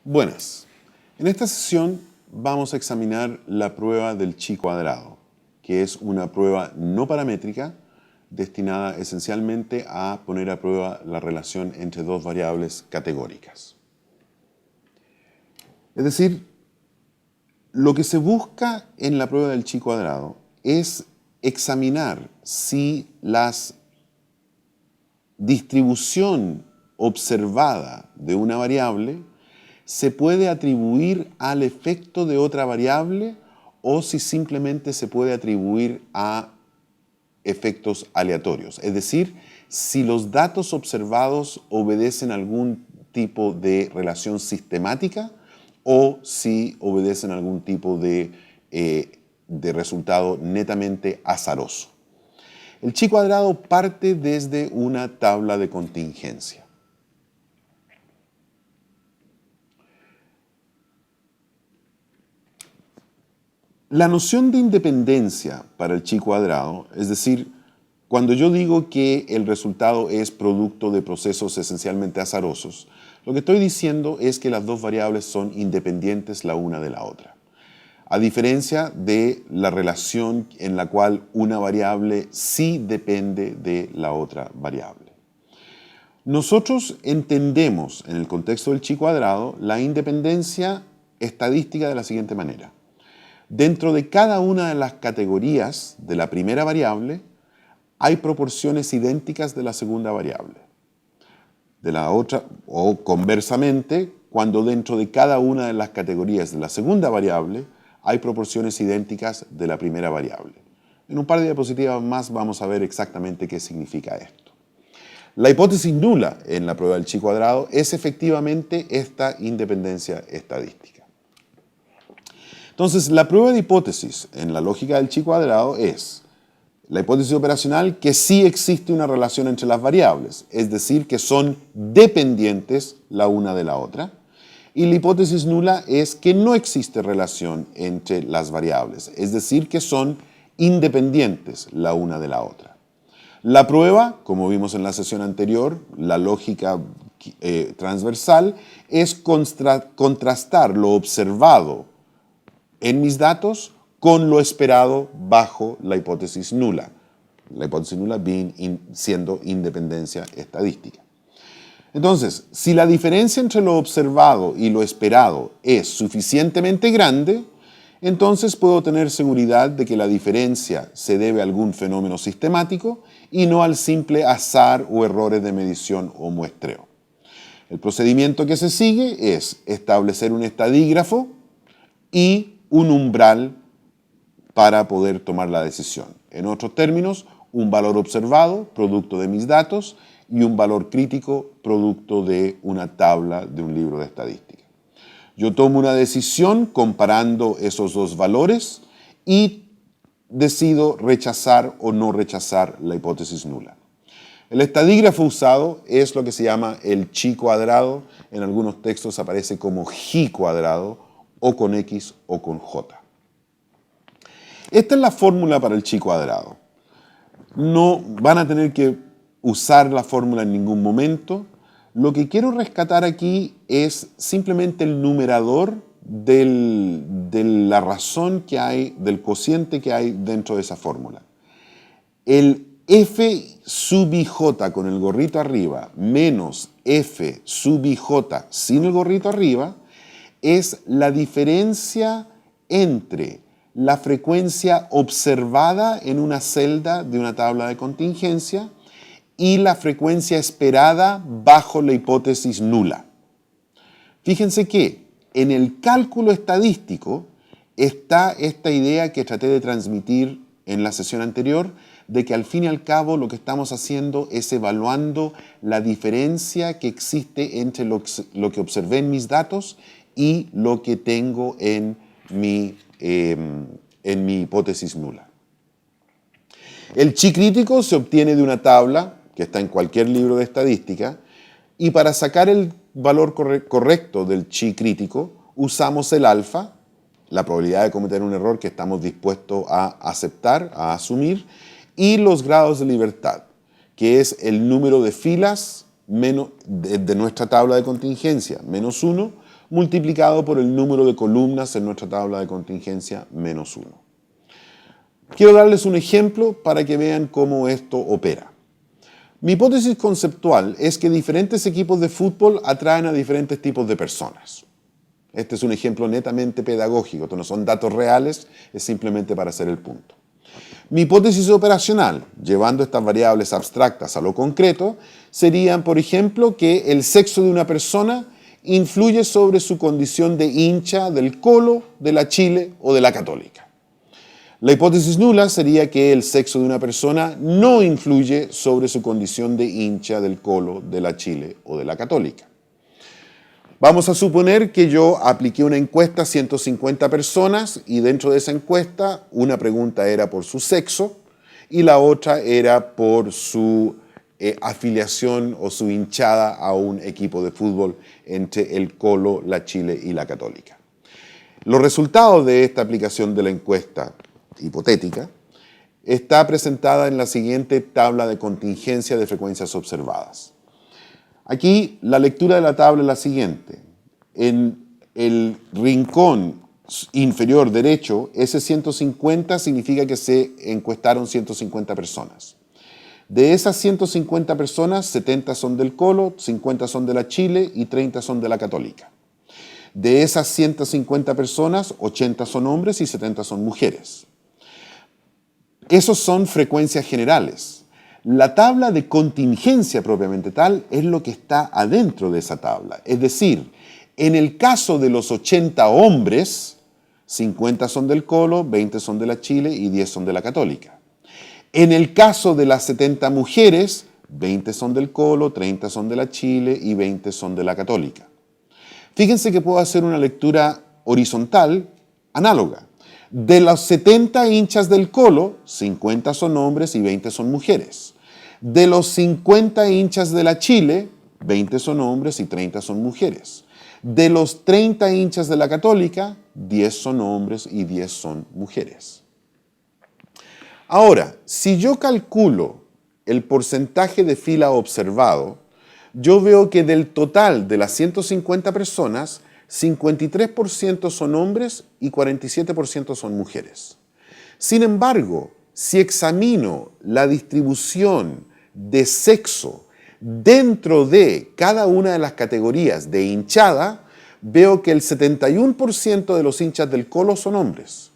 Buenas. En esta sesión vamos a examinar la prueba del chi cuadrado, que es una prueba no paramétrica destinada esencialmente a poner a prueba la relación entre dos variables categóricas. Es decir, lo que se busca en la prueba del chi cuadrado es examinar si la distribución observada de una variable se puede atribuir al efecto de otra variable o si simplemente se puede atribuir a efectos aleatorios. Es decir, si los datos observados obedecen a algún tipo de relación sistemática o si obedecen a algún tipo de resultado netamente azaroso. El chi cuadrado parte desde una tabla de contingencia. La noción de independencia para el chi cuadrado, es decir, cuando yo digo que el resultado es producto de procesos esencialmente azarosos, lo que estoy diciendo es que las dos variables son independientes la una de la otra. A diferencia de la relación en la cual una variable sí depende de la otra variable. Nosotros entendemos en el contexto del chi cuadrado la independencia estadística de la siguiente manera. Dentro de cada una de las categorías de la primera variable hay proporciones idénticas de la segunda variable. De la otra, o conversamente, cuando dentro de cada una de las categorías de la segunda variable hay proporciones idénticas de la primera variable. En un par de diapositivas más vamos a ver exactamente qué significa esto. La hipótesis nula en la prueba del chi cuadrado es efectivamente esta independencia estadística. Entonces, la prueba de hipótesis en la lógica del chi cuadrado es la hipótesis operacional que sí existe una relación entre las variables, es decir, que son dependientes la una de la otra. Y la hipótesis nula es que no existe relación entre las variables, es decir, que son independientes la una de la otra. La prueba, como vimos en la sesión anterior, la lógica transversal, es contrastar lo observado en mis datos con lo esperado bajo la hipótesis nula. La hipótesis nula siendo independencia estadística. Entonces, si la diferencia entre lo observado y lo esperado es suficientemente grande, entonces puedo tener seguridad de que la diferencia se debe a algún fenómeno sistemático y no al simple azar o errores de medición o muestreo. El procedimiento que se sigue es establecer un estadígrafo y un umbral para poder tomar la decisión. En otros términos, un valor observado, producto de mis datos, y un valor crítico, producto de una tabla de un libro de estadística. Yo tomo una decisión comparando esos dos valores y decido rechazar o no rechazar la hipótesis nula. El estadígrafo usado es lo que se llama el chi cuadrado. En algunos textos aparece como ji cuadrado, o con X o con J. Esta es la fórmula para el chi cuadrado. No van a tener que usar la fórmula en ningún momento. Lo que quiero rescatar aquí es simplemente el numerador de la razón que hay, del cociente que hay dentro de esa fórmula. El F sub ij con el gorrito arriba menos F sub ij sin el gorrito arriba es la diferencia entre la frecuencia observada en una celda de una tabla de contingencia y la frecuencia esperada bajo la hipótesis nula. Fíjense que en el cálculo estadístico está esta idea que traté de transmitir en la sesión anterior, de que al fin y al cabo lo que estamos haciendo es evaluando la diferencia que existe entre lo que observé en mis datos y lo que tengo en mi hipótesis nula. El chi crítico se obtiene de una tabla que está en cualquier libro de estadística y para sacar el valor correcto del chi crítico usamos el alfa, la probabilidad de cometer un error que estamos dispuestos a aceptar, a asumir, y los grados de libertad, que es el número de filas de nuestra tabla de contingencia, menos 1, multiplicado por el número de columnas en nuestra tabla de contingencia -1. Quiero darles un ejemplo para que vean cómo esto opera. Mi hipótesis conceptual es que diferentes equipos de fútbol atraen a diferentes tipos de personas. Este es un ejemplo netamente pedagógico, esto no son datos reales, es simplemente para hacer el punto. Mi hipótesis operacional, llevando estas variables abstractas a lo concreto, serían, por ejemplo, que el sexo de una persona influye sobre su condición de hincha del Colo, de la Chile o de la Católica. La hipótesis nula sería que el sexo de una persona no influye sobre su condición de hincha del Colo, de la Chile o de la Católica. Vamos a suponer que yo apliqué una encuesta a 150 personas y dentro de esa encuesta una pregunta era por su sexo y la otra era por su afiliación o su hinchada a un equipo de fútbol entre el Colo, la Chile y la Católica. Los resultados de esta aplicación de la encuesta hipotética está presentada en la siguiente tabla de contingencia de frecuencias observadas. Aquí la lectura de la tabla es la siguiente. En el rincón inferior derecho, ese 150 significa que se encuestaron 150 personas. De esas 150 personas, 70 son del Colo, 50 son de la Chile y 30 son de la Católica. De esas 150 personas, 80 son hombres y 70 son mujeres. Esos son frecuencias generales. La tabla de contingencia propiamente tal es lo que está adentro de esa tabla. Es decir, en el caso de los 80 hombres, 50 son del Colo, 20 son de la Chile y 10 son de la Católica. En el caso de las 70 mujeres, 20 son del Colo, 30 son de la Chile y 20 son de la Católica. Fíjense que puedo hacer una lectura horizontal análoga. De los 70 hinchas del Colo, 50 son hombres y 20 son mujeres. De los 50 hinchas de la Chile, 20 son hombres y 30 son mujeres. De los 30 hinchas de la Católica, 10 son hombres y 10 son mujeres. Ahora, si yo calculo el porcentaje de fila observado, yo veo que del total de las 150 personas, 53% son hombres y 47% son mujeres. Sin embargo, si examino la distribución de sexo dentro de cada una de las categorías de hinchada, veo que el 71% de los hinchas del Colo son hombres,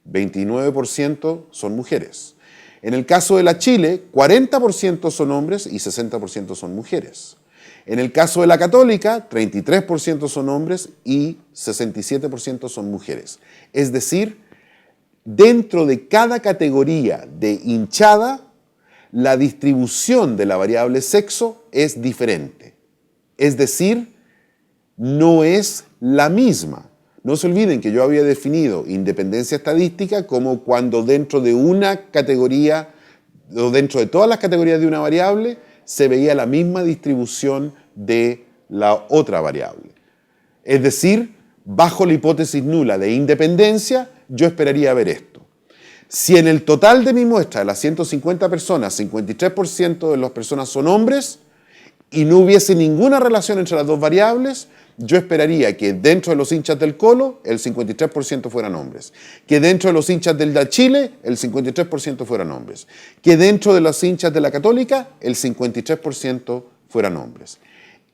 29% son mujeres. En el caso de la Chile, 40% son hombres y 60% son mujeres. En el caso de la Católica, 33% son hombres y 67% son mujeres. Es decir, dentro de cada categoría de hinchada, la distribución de la variable sexo es diferente. Es decir, no es la misma. No se olviden que yo había definido independencia estadística como cuando dentro de una categoría o dentro de todas las categorías de una variable se veía la misma distribución de la otra variable. Es decir, bajo la hipótesis nula de independencia, yo esperaría ver esto. Si en el total de mi muestra, de las 150 personas, 53% de las personas son hombres y no hubiese ninguna relación entre las dos variables, yo esperaría que dentro de los hinchas del Colo, el 53% fueran hombres. Que dentro de los hinchas del de Chile, el 53% fueran hombres. Que dentro de los hinchas de la Católica, el 53% fueran hombres.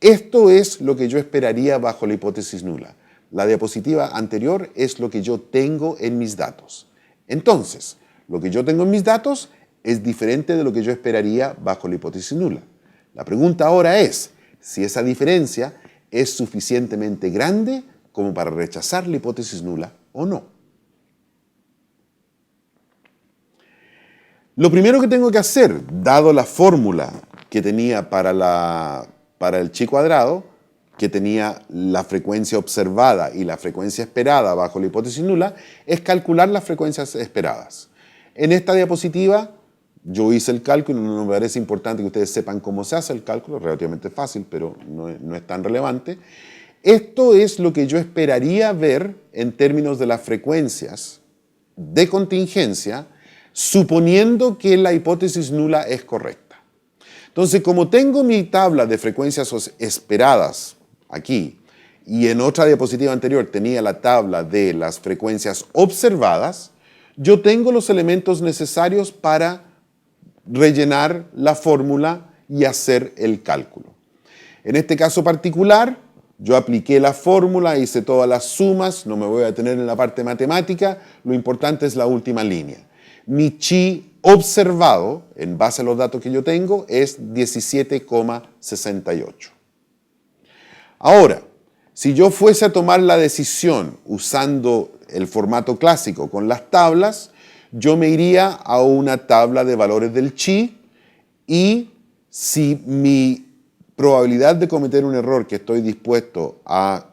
Esto es lo que yo esperaría bajo la hipótesis nula. La diapositiva anterior es lo que yo tengo en mis datos. Entonces, lo que yo tengo en mis datos es diferente de lo que yo esperaría bajo la hipótesis nula. La pregunta ahora es si esa diferencia es suficientemente grande como para rechazar la hipótesis nula o no. Lo primero que tengo que hacer, dado la fórmula que tenía para el chi cuadrado, que tenía la frecuencia observada y la frecuencia esperada bajo la hipótesis nula, es calcular las frecuencias esperadas. En esta diapositiva yo hice el cálculo, no me parece importante que ustedes sepan cómo se hace el cálculo, es relativamente fácil, pero no es tan relevante. Esto es lo que yo esperaría ver en términos de las frecuencias de contingencia, suponiendo que la hipótesis nula es correcta. Entonces, como tengo mi tabla de frecuencias esperadas aquí, y en otra diapositiva anterior tenía la tabla de las frecuencias observadas, yo tengo los elementos necesarios para rellenar la fórmula y hacer el cálculo. En este caso particular, yo apliqué la fórmula, hice todas las sumas, no me voy a detener en la parte matemática, lo importante es la última línea. Mi chi observado, en base a los datos que yo tengo, es 17,68. Ahora, si yo fuese a tomar la decisión usando el formato clásico con las tablas, yo me iría a una tabla de valores del chi y si mi probabilidad de cometer un error que estoy dispuesto a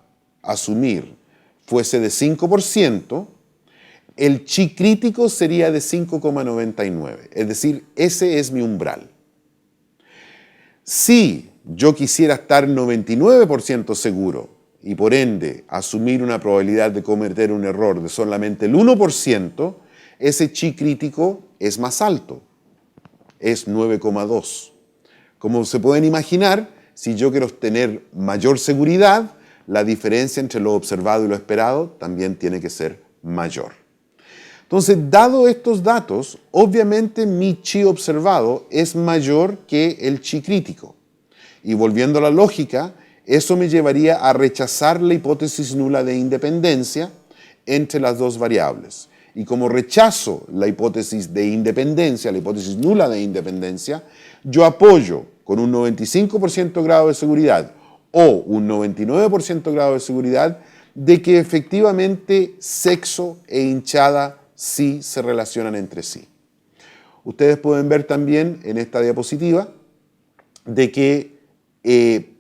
asumir fuese de 5%, el chi crítico sería de 5,99. Es decir, ese es mi umbral. Si yo quisiera estar 99% seguro y por ende asumir una probabilidad de cometer un error de solamente el 1%, ese chi crítico es más alto, es 9,2. Como se pueden imaginar, si yo quiero tener mayor seguridad, la diferencia entre lo observado y lo esperado también tiene que ser mayor. Entonces, dado estos datos, obviamente mi chi observado es mayor que el chi crítico. Y volviendo a la lógica, eso me llevaría a rechazar la hipótesis nula de independencia entre las dos variables. Y como rechazo la hipótesis de independencia, la hipótesis nula de independencia, yo apoyo con un 95% grado de seguridad o un 99% grado de seguridad de que efectivamente sexo e hinchada sí se relacionan entre sí. Ustedes pueden ver también en esta diapositiva de que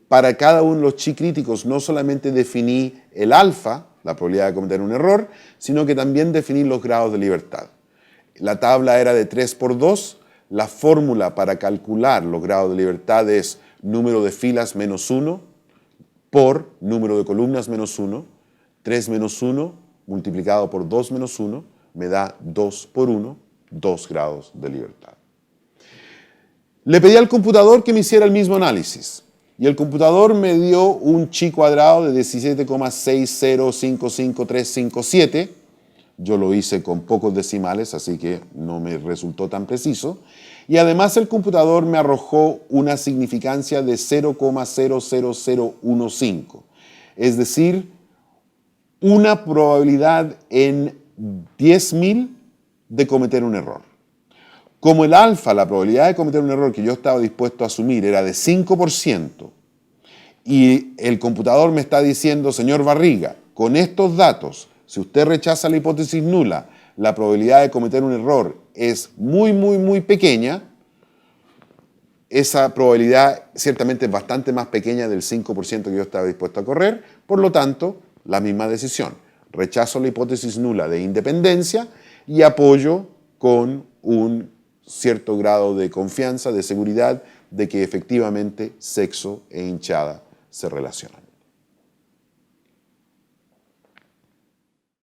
para cada uno de los chi críticos no solamente definí el alfa, la probabilidad de cometer un error, sino que también definí los grados de libertad. La tabla era de 3 por 2, la fórmula para calcular los grados de libertad es número de filas menos 1 por número de columnas menos 1, 3 menos 1 multiplicado por 2 menos 1 me da 2 por 1, 2 grados de libertad. Le pedí al computador que me hiciera el mismo análisis y el computador me dio un chi cuadrado de 17,6055357. Yo lo hice con pocos decimales, así que no me resultó tan preciso. Y además el computador me arrojó una significancia de 0,00015. Es decir, una probabilidad en 10.000 de cometer un error. Como el alfa, la probabilidad de cometer un error que yo estaba dispuesto a asumir era de 5%, y el computador me está diciendo, señor Barriga, con estos datos, si usted rechaza la hipótesis nula, la probabilidad de cometer un error es muy, muy, muy pequeña, esa probabilidad ciertamente es bastante más pequeña del 5% que yo estaba dispuesto a correr, por lo tanto, la misma decisión. Rechazo la hipótesis nula de independencia y apoyo con un cierto grado de confianza, de seguridad, de que efectivamente sexo e hinchada se relacionan.